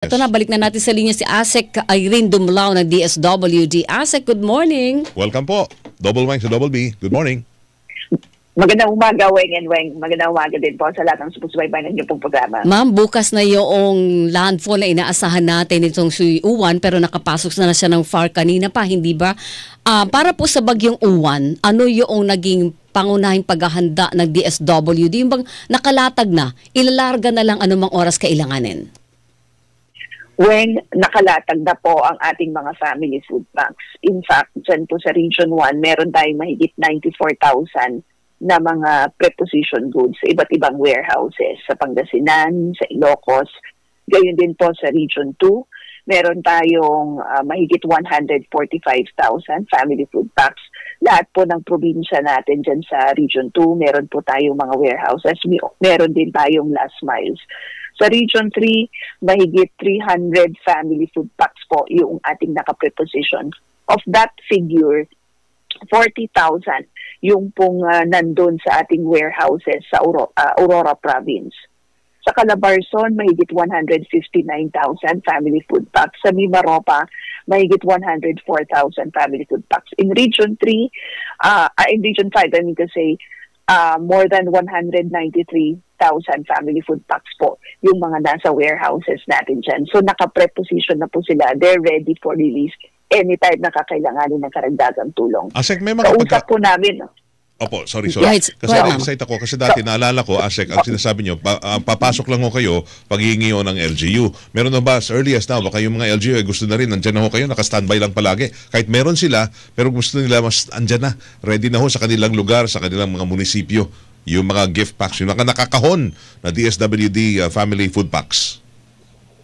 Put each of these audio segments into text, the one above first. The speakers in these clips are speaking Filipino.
Ito na, balik na natin sa linya si Asek Irene Dumlao ng DSWD. Asek, good morning. Welcome po. Double Wang sa Double B. Good morning. Magandang umaga, Weng and Weng. Magandang umaga din po sa lahat ng susubaybay ng inyong pong programa. Ma'am, bukas na yung landfall na inaasahan natin itong si Uwan, pero nakapasok na siya ng FAR kanina pa, hindi ba? Para po sa bagyong Uwan, ano yung naging pangunahing paghahanda ng DSWD? Yung bang nakalatag na, ilalarga na lang anumang oras kailanganin? When nakalatag na po ang ating mga family food banks. In fact, dyan po sa Region 1, meron tayong mahigit 94,000 na mga preposition goods sa iba't ibang warehouses sa Pangasinan, sa Ilocos. Gayon din po sa Region 2, meron tayong mahigit 145,000 family food packs. Lahat po ng probinsya natin dyan sa Region 2, meron po tayong mga warehouses. Meron din tayong last miles. Sa Region 3, mahigit 300 family food packs po yung ating nakapreposition. Of that figure, 40,000 yung pong nandun sa ating warehouses sa Aurora Province. Sa Calabarzon, mahigit 159,000 family food packs. Sa Mimaropa, mahigit 104,000 family food packs. In Region 3, in Region 5, I mean to say, more than 193,000 family food packs po yung mga nasa warehouses natin dyan. So naka-preposition na po sila. They're ready for release anytime na kakailanganin ng karagdagang tulong. Asek, may mga kausap po namin. Opo, sorry. Right. Kasi na-excite ako kasi dati naalala ko, Asek, ang sinasabi nyo, papasok lang ho kayo pag hihingi ho ng LGU. Meron na ba as early as now, baka yung mga LGU ay gusto na rin, nandyan na ho kayo, naka-standby lang palagi. Kahit meron sila, pero gusto nila mas andyan na, ready na ho sa kanilang lugar, sa kanilang mga munisipyo, yung mga gift packs, yung nakakahon na DSWD family food packs.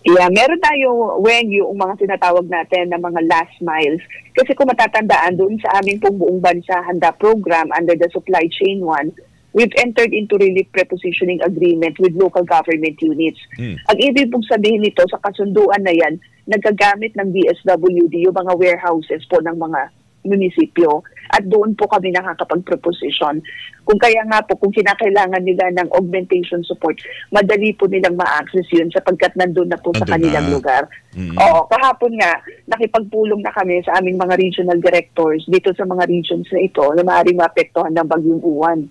Yeah, meron tayo yung mga tinatawag natin na mga last miles. Kasi kung matatandaan doon sa aming pong buong bansa handa program under the supply chain 1, we've entered into relief prepositioning agreement with local government units. Ang ibig pong sabihin nito sa kasunduan na yan, nagagamit ng DSWD yung mga warehouses po ng mga munisipyo at doon po kami nakakapag-preposition. Kung kaya nga po, kung kinakailangan nila ng augmentation support, madali po nilang ma-access yun sapagkat nandun na po sa kanilang lugar. Oo, kahapon nga, nakipagpulong na kami sa aming mga regional directors dito sa mga regions na ito na maaaring maapektuhan ng bagyong Uwan.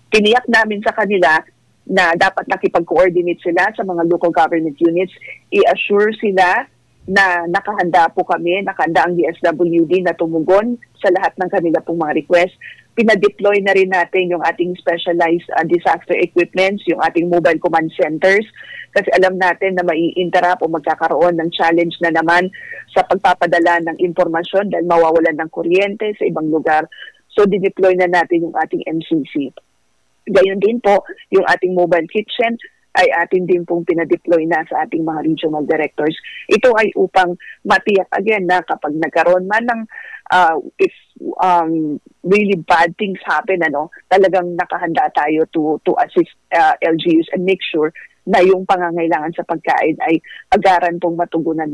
Tiniyak namin sa kanila na dapat nakipag-coordinate sila sa mga local government units, i-assure sila na nakahanda po kami, nakahanda ang DSWD na tumugon sa lahat ng kanila pong mga request. Pinadeploy na rin natin yung ating specialized disaster equipments, yung ating mobile command centers, kasi alam natin na mai-interrupt o magkakaroon ng challenge na naman sa pagpapadala ng impormasyon dahil mawawalan ng kuryente sa ibang lugar. So, dineploy na natin yung ating MCC. Gayon din po, yung ating mobile kitchen, ay atin din pong pinadeploy na sa ating mga regional directors. Ito ay upang matiyak again na kapag nagkaroon man ng if really bad things happen, talagang nakahanda tayo to assist LGUs and make sure na yung pangangailangan sa pagkain ay agaran pong matugunan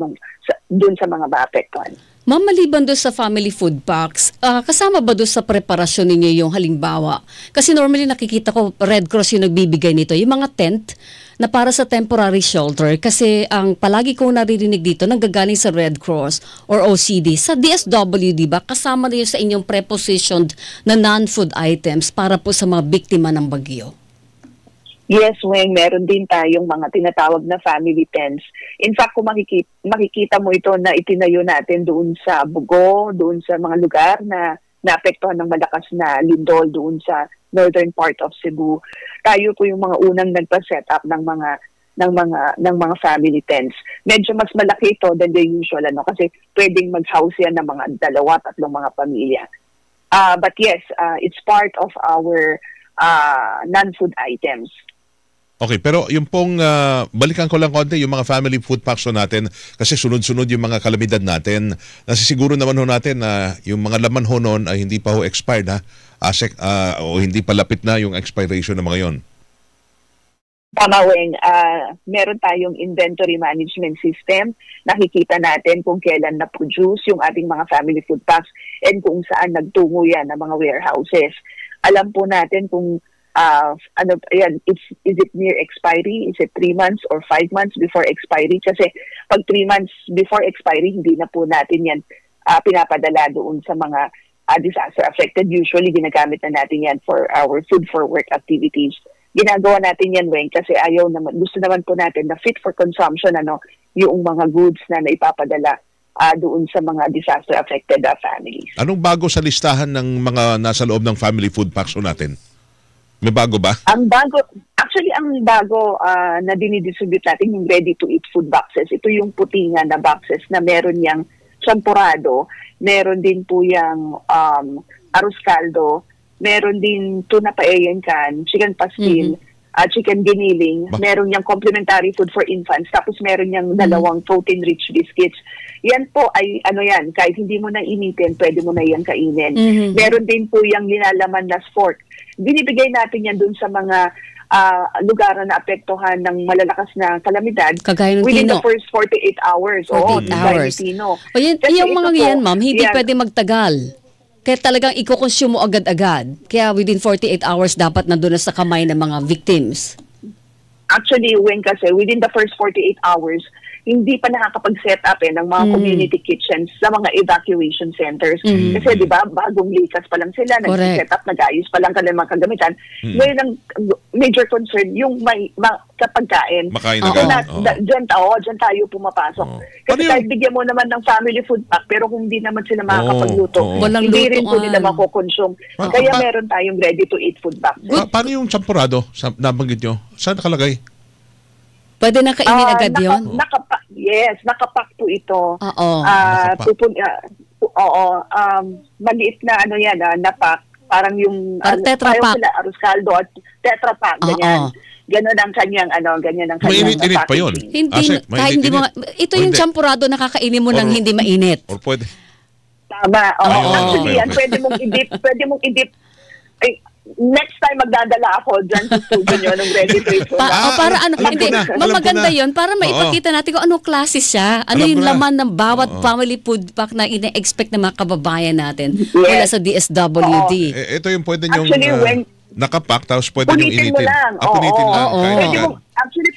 dun sa mga maapektuhan. Ma'am, maliban doon sa family food packs, kasama ba doon sa preparasyon ninyo yung halimbawa? Kasi normally nakikita ko Red Cross yung nagbibigay nito, yung mga tent na para sa temporary shelter. Kasi ang palagi kong naririnig dito, nanggagaling sa Red Cross or OCD. Sa DSWD ba, kasama na yun sa inyong prepositioned na non-food items para po sa mga biktima ng bagyo? Yes, Weng, meron din tayong mga tinatawag na family tents. In fact, kung makikita mo ito na itinayo natin doon sa Bugo, doon sa mga lugar na naapektuhan ng malakas na lindol doon sa northern part of Cebu, tayo po yung mga unang nagpa-set up ng mga family tents. Medyo mas malaki ito than the usual, kasi pwedeng mag-house yan ng mga 2-3 mga pamilya. But yes, it's part of our non-food items. Okay, pero yung pong, balikan ko lang konti, yung mga family food packs natin, kasi sunod-sunod yung mga kalamidad natin. Nasisiguro naman ho natin na yung mga laman ho noon ay hindi pa ho expired, ha? Asek, o hindi pa lapit na yung expiration ng mga yon. Tama, Weng. Meron tayong inventory management system. Nakikita natin kung kailan na-produce yung ating mga family food packs and kung saan nagtungo yan ng mga warehouses. Alam po natin kung is it near expiry? Is it 3 months or 5 months before expiry? Kasi pag 3 months before expiry, hindi na po natin yan pinapadala doon sa mga disaster affected. Usually, ginagamit na natin yan for our food for work activities. Ginagawa natin yan, Weng, kasi gusto naman po natin na fit for consumption, yung mga goods na naipapadala doon sa mga disaster affected families. Anong bago sa listahan ng mga nasa loob ng family food packs natin? May bago ba? Ang bago na dinidistribute natin yung ready-to-eat food boxes. Ito yung putingan na boxes na meron yung champurado, meron din po yung arroz caldo, meron din tuna paella can, chicken pastil, chicken giniling, meron yung complimentary food for infants, tapos meron yung dalawang protein-rich biscuits. Yan po ay kahit hindi mo na initin, pwede mo na yan kainin. Meron din po yung linalaman na fork. Binibigay natin yan dun sa mga lugar na apektuhan ng malalakas na kalamidad within the first 48 hours. 48 hours. Yung mga yan, ma'am, hindi pwede magtagal. Kaya talagang i-consume mo agad-agad. Kaya within 48 hours dapat nandun na sa kamay ng mga victims. Actually, kasi within the first 48 hours, hindi pa nakakapag-set up ng mga community kitchens sa mga evacuation centers. Kasi di ba, bagong likas pa lang sila, nag-set up, nag-ayos pa lang kanilang mga kagamitan. Ngayon ang major concern, yung may kapagkain. Makain agad. Diyan tayo pumapasok. Kasi kahit bigyan mo naman ng family food pack, pero kung hindi naman sila makakapagluto, hindi rin po nila makukonsume. Kaya meron tayong ready-to-eat food pack. Paano yung champurado? Nabanggit nyo? Saan nakalagay? Pwede na kainin agad yun? Yes, nakapack po ito. Maliit na napak. Parang yung Tetra Pak. Arroz caldo at Tetra Pak, ganyan. Ganon ang kanyang mainit-init pa yun. Hindi mo, ito yung champurado na kakainin mo nang hindi mainit. Or pwede. Tama. Actually, yan, pwede mong i-dip. Next time magdadala ako dyan sa studio nyo nung ready-to-eat food. Maganda yun para maipakita natin kung anong klase siya. Ano yung laman ng bawat family food pack na ine-expect ng mga kababayan natin mula sa DSWD. Ito yung pwede nyong nakapack, tapos pwede nyong initin. Punitin mo lang. Actually,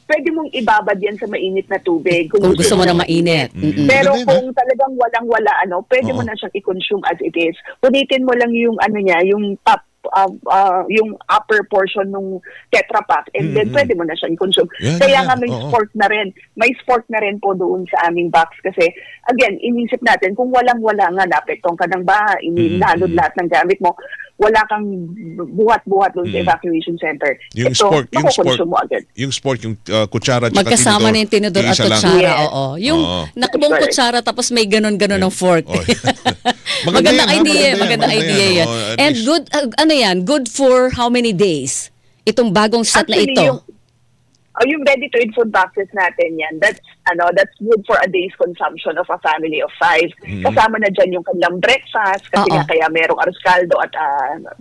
pwede mong ibabad yan sa mainit na tubig. Kung gusto mo na mainit. Pero kung talagang walang-wala, pwede mo na siyang i-consume as it is. Punitin mo lang yung yung top, yung upper portion ng Tetra Pak, and then pwede mo na siyang i-consume. Kaya nga may sport na rin. May sport na rin po doon sa aming box kasi, again, inisip natin, kung walang-wala nga, napektong ka ng bahay, inilahod lahat ng gamit mo, wala kang buhat-buhat doon sa evacuation center. Yung sport, yung kutsara at magkasama na yung tinidor at kutsara. Yung nakabong kutsara tapos may ganon-ganon ng fork. Magandang idea yan. And good, good for how many days? Itong bagong set na ito. Yung ready-to-eat food boxes natin yan, that's good for a day's consumption of a family of 5. Kasama na dyan yung kanilang breakfast, kasi kaya merong arroz caldo at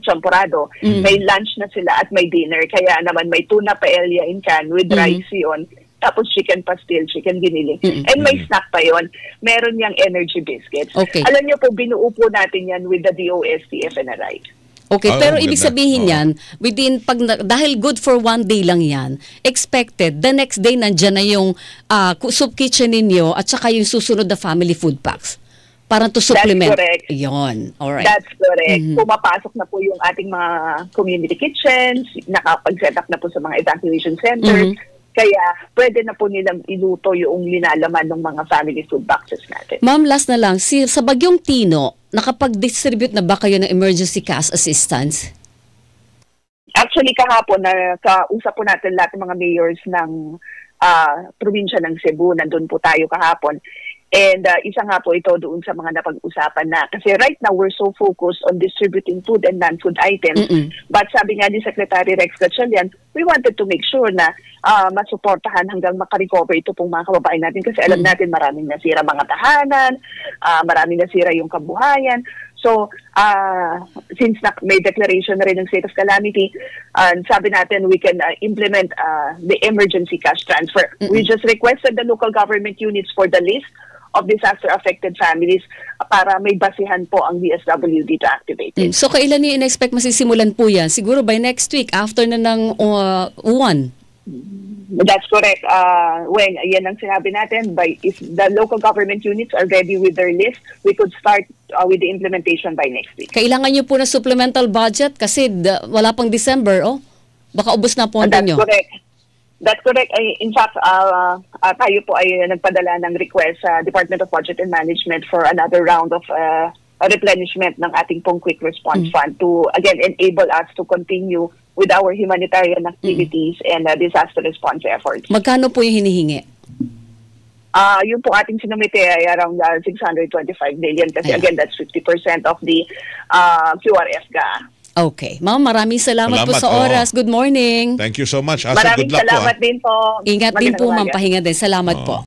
champurado. May lunch na sila at may dinner. Kaya naman may tuna paella in can with rice yun. Tapos chicken pastil, chicken giniling. And may snack pa yon. Meron yung energy biscuits. Okay. Alam niyo po, binuo po natin yan with the DOST FNRI. Okay, pero ibig sabihin yan, dahil good for 1 day lang yan, expected, the next day nandyan na yung soup kitchen ninyo at saka yung susunod na family food packs. Parang to supplement. That's correct. Yun. Alright. That's correct. Pumapasok na po yung ating mga community kitchens, nakapag-set up na po sa mga evacuation centers, kaya pwede na po nilang iluto yung linalaman ng mga family food boxes natin. Ma'am, last na lang, sa Bagyong Tino, nakapag-distribute na ba kayo ng emergency cash assistance? Actually, kahapon, kausap po natin lahat ng mga mayors ng probinsya ng Cebu. Nandun po tayo kahapon. And isa nga po ito doon sa mga napag-usapan na. Kasi right now, we're so focused on distributing food and non-food items. But sabi nga ni Secretary Rex Gatchalian, we wanted to make sure na masuportahan hanggang makarecover ito pong mga kababayan natin. Kasi alam natin maraming nasira mga tahanan, maraming nasira yung kabuhayan. So, since may declaration na rin ng state of calamity, sabi natin we can implement the emergency cash transfer. We just requested the local government units for the list of disaster-affected families para may basihan po ang DSWD to activate it. So kailan niyo in-expect masisimulan po yan? Siguro by next week, after na ng uwan. That's correct. When yan ang sinabi natin, if the local government units are ready with their list, we could start with the implementation by next week. Kailangan niyo po na supplemental budget kasi wala pang December, baka ubos na pondo niyo. That's correct. That's correct. In fact, tayo po ay nagpadala ng request sa Department of Budget and Management for another round of replenishment ng ating pong Quick Response Fund to, again, enable us to continue with our humanitarian activities and disaster response efforts. Magkano po yung hinihingi? Yung po ating sinumite ay around 625 million kasi again, that's 50% of the QRF-GA. Okay. Ma'am, maraming salamat po sa oo. oras. Good morning. Thank you so much. Asek, Maraming good luck po. salamat din po. Ingat din po, ma'am. Pahinga din. Salamat po.